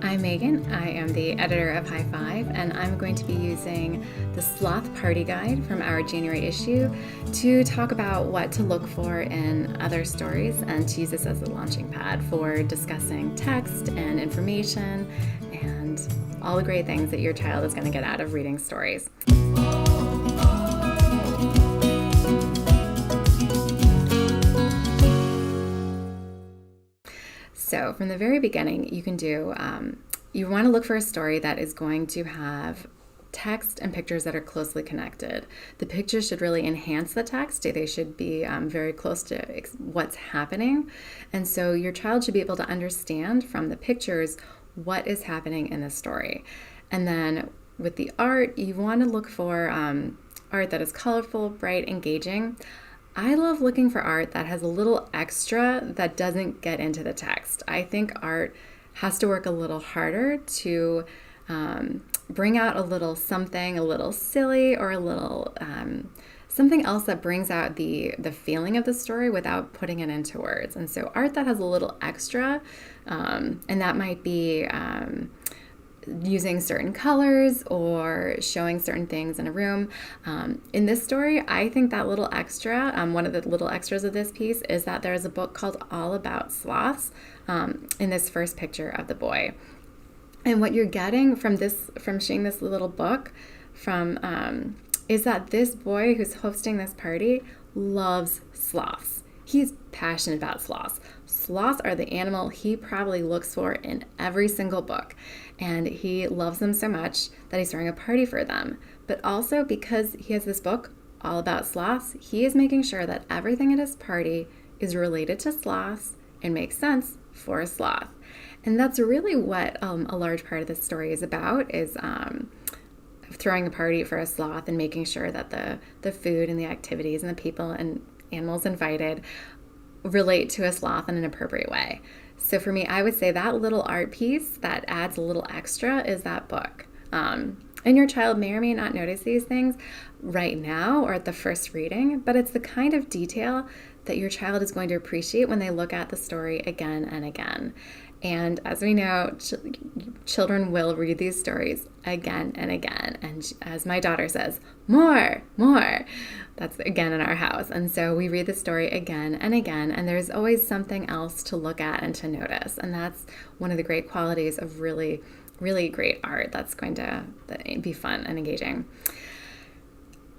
I'm Megan. I am the editor of High Five, and I'm going to be using the Sloth Party Guide from our January issue to talk about what to look for in other stories and to use this as a launching pad for discussing text and information and all the great things that your child is going to get out of reading stories. So from the very beginning, you can do, you want to look for a story that is going to have text and pictures that are closely connected. The pictures should really enhance the text. They should be very close to what's happening. And so your child should be able to understand from the pictures what is happening in the story. And then with the art, you want to look for art that is colorful, bright, engaging. I love looking for art that has a little extra that doesn't get into the text. I think art has to work a little harder to bring out a little something, a little silly, or a little something else that brings out the feeling of the story without putting it into words. And so art that has a little extra, and that might be using certain colors or showing certain things in a room. In this story, I think that little extra, one of the little extras of this piece is that there is a book called All About Sloths in this first picture of the boy. And what you're getting from seeing this little book is that this boy who's hosting this party loves sloths. He's passionate about sloths. Sloths are the animal he probably looks for in every single book. And he loves them so much that he's throwing a party for them. But also because he has this book all about sloths, he is making sure that everything at his party is related to sloths and makes sense for a sloth. And that's really what a large part of this story is about, is throwing a party for a sloth and making sure that the food and the activities and the people and animals invited relate to a sloth in an appropriate way. So for me, I would say that little art piece that adds a little extra is that book. And your child may or may not notice these things right now or at the first reading, but it's the kind of detail that your child is going to appreciate when they look at the story again and again. And as we know, children will read these stories again and again. And as my daughter says, more. That's again in our house. And so we read the story again and again, and there's always something else to look at and to notice. And that's one of the great qualities of really, really great art that's going to be fun and engaging.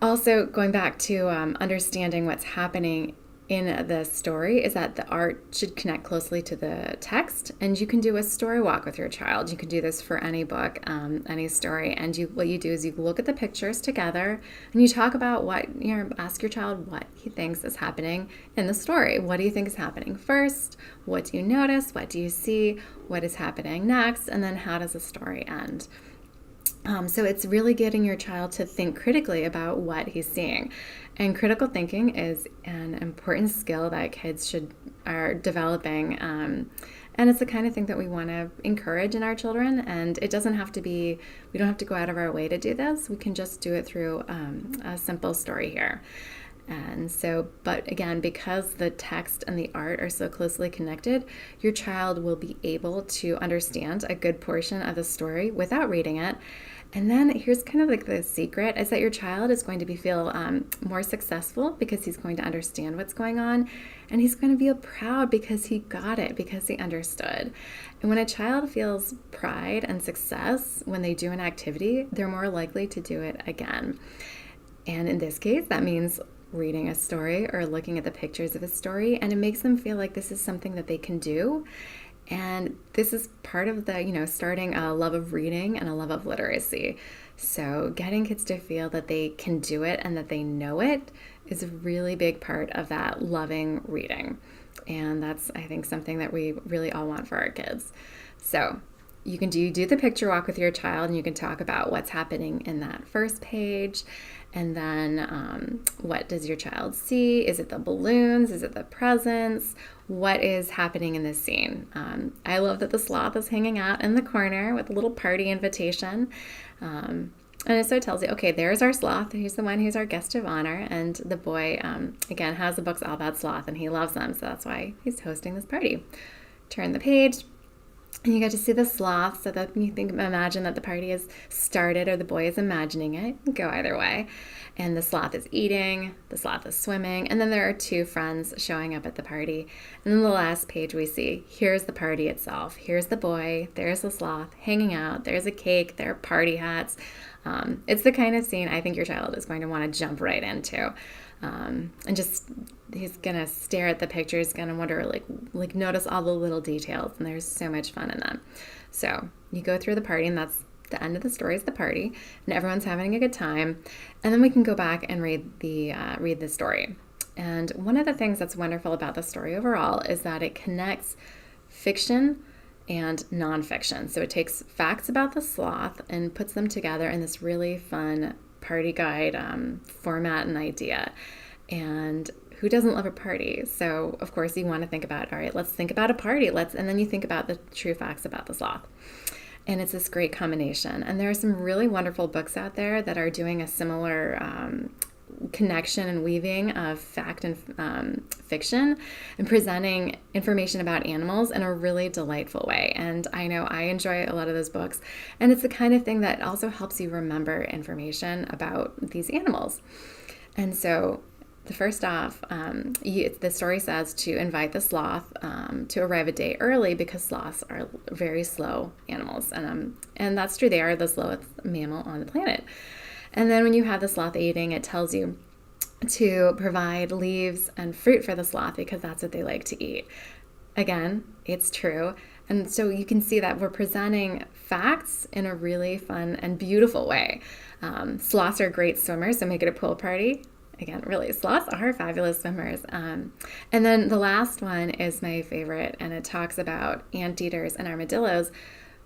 Also, going back to understanding what's happening in the story is that the art should connect closely to the text, and you can do a story walk with your child. You can do this for any book, any story, and what you do is you look at the pictures together and you talk about ask your child what he thinks is happening in the story. What do you think is happening first? What do you notice? What do you see? What is happening next? And then how does the story end? So it's really getting your child to think critically about what he's seeing. And critical thinking is an important skill that kids are developing. And it's the kind of thing that we want to encourage in our children. And it doesn't have to be, we don't have to go out of our way to do this. We can just do it through a simple story here. And so, but again, because the text and the art are so closely connected, your child will be able to understand a good portion of the story without reading it. And then here's kind of like the secret, is that your child is going to feel more successful because he's going to understand what's going on, and he's going to feel proud because he got it, because he understood. And when a child feels pride and success when they do an activity, they're more likely to do it again. And in this case, that means reading a story or looking at the pictures of a story, and it makes them feel like this is something that they can do. And this is part of the, starting a love of reading and a love of literacy. So getting kids to feel that they can do it and that they know it is a really big part of that loving reading. And that's, I think, something that we really all want for our kids. So you can do the picture walk with your child, and you can talk about what's happening in that first page. And then what does your child see? Is it the balloons? Is it the presents? What is happening in this scene? I love that the sloth is hanging out in the corner with a little party invitation. And it so tells you, okay, there's our sloth. He's the one who's our guest of honor. And the boy, again, has the books all about sloth, and he loves them. So that's why he's hosting this party. Turn the page. And you get to see the sloth, so that you imagine that the party has started or the boy is imagining it. It can go either way. And the sloth is eating, the sloth is swimming, and then there are two friends showing up at the party. And then the last page we see, here's the party itself. Here's the boy, there's the sloth hanging out, there's a cake, there are party hats. It's the kind of scene I think your child is going to want to jump right into. And just he's gonna stare at the pictures, gonna wonder, like notice all the little details, and there's so much fun in them. So you go through the party, and that's the end of the story is the party, and everyone's having a good time. And then we can go back and read the story. And one of the things that's wonderful about the story overall is that it connects fiction and nonfiction. So it takes facts about the sloth and puts them together in this really fun party guide format and idea. And who doesn't love a party? So of course you want to think about, all right, let's think about a party. And then you think about the true facts about the sloth. And it's this great combination. And there are some really wonderful books out there that are doing a similar connection and weaving of fact and fiction and presenting information about animals in a really delightful way. And I know I enjoy a lot of those books. And it's the kind of thing that also helps you remember information about these animals. And so the first off, the story says to invite the sloth to arrive a day early because sloths are very slow animals. And that's true. They are the slowest mammal on the planet. And then when you have the sloth eating, it tells you to provide leaves and fruit for the sloth because that's what they like to eat. Again, it's true. And so you can see that we're presenting facts in a really fun and beautiful way. Sloths are great swimmers, so make it a pool party. Again, really, sloths are fabulous swimmers. And then the last one is my favorite, and it talks about anteaters and armadillos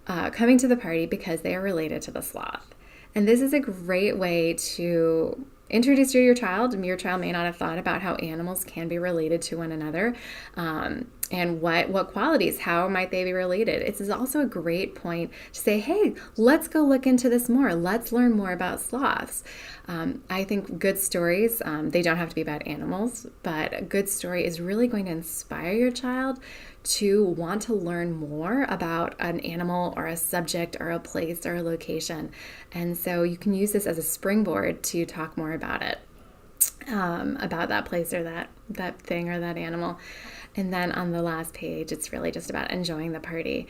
coming to the party because they are related to the sloth. And this is a great way to introduce you to your child. Your child may not have thought about how animals can be related to one another, and what qualities, how might they be related. It's also a great point to say, hey, let's go look into this more. Let's learn more about sloths. I think good stories, they don't have to be about animals, but a good story is really going to inspire your child to want to learn more about an animal or a subject or a place or a location. And so you can use this as a springboard to talk more about it, about that place or that thing or that animal. And then on the last page, it's really just about enjoying the party.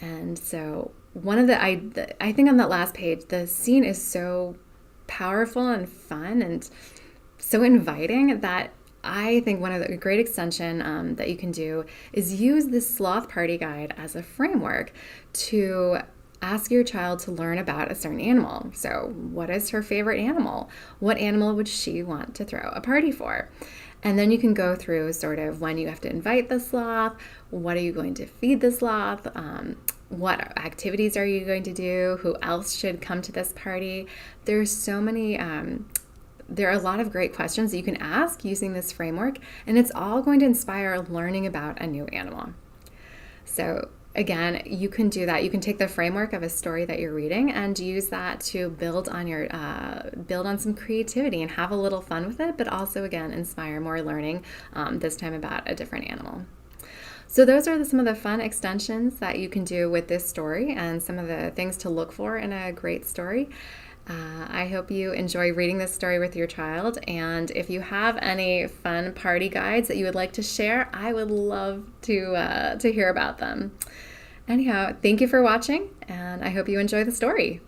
And so I think on that last page, the scene is so powerful and fun and so inviting that I think one of the great extension that you can do is use this sloth party guide as a framework to ask your child to learn about a certain animal. So what is her favorite animal? What animal would she want to throw a party for? And then you can go through sort of when you have to invite the sloth, what are you going to feed the sloth, what activities are you going to do, who else should come to this party. There's so many there are a lot of great questions that you can ask using this framework, and it's all going to inspire learning about a new animal. So again, you can do that. You can take the framework of a story that you're reading and use that to build on some creativity and have a little fun with it, but also again inspire more learning, this time about a different animal. So those are some of the fun extensions that you can do with this story and some of the things to look for in a great story. I hope you enjoy reading this story with your child, and if you have any fun party guides that you would like to share, I would love to hear about them. Anyhow, thank you for watching, and I hope you enjoy the story.